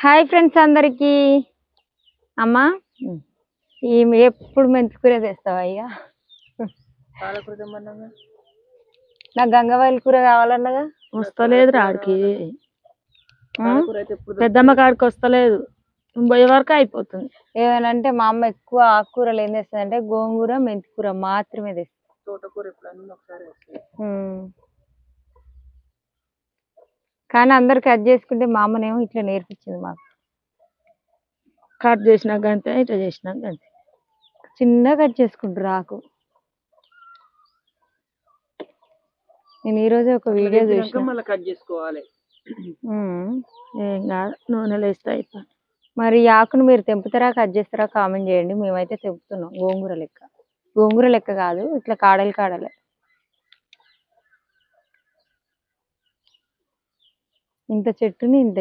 Hi friends అందరికి. అమ్మా ఈమె ఎప్పుడు మెంతికూర తెస్తావా అయ్యా? నాకు గంగవాయిల కూర కావాలన్నగా వస్తలేదు రాడికి. పెద్దమ్మ కాడికి వస్తలేదు, పోయే వరకు అయిపోతుంది. ఏమైనా అంటే మా అమ్మ ఎక్కువ ఆకుకూరలు ఏం తెస్తుంది అంటే గోంగూర మెంతికూర మాత్రమే తెస్తుంది. తోటకూర ఎప్పుడన్నా ఒకసారి వస్తుంది. కానీ అందరు కట్ చేసుకుంటే మా అమ్మనేమో ఇట్లా నేర్పించింది మాకు. కట్ చేసినాక అంతే, ఇట్లా చేసినాక అంతే, చిన్నగా కట్ చేసుకుంటారు ఆకు. నేను ఈరోజే ఒక వీడియో చూసిన. మళ్ళీ కట్ చేసుకోవాలి. ఏం కాదు, నూనెలో వేస్తే అయిపోయి. మరి ఈ ఆకును మీరు తెంపుతారా కట్ చేస్తారా కామెంట్ చేయండి. మేమైతే తెంపుతున్నాం గోంగూర లెక్క. గోంగూర లెక్క కాదు, ఇట్లా కాడలు కాడలే. ఇంత చెట్టుని ఇంత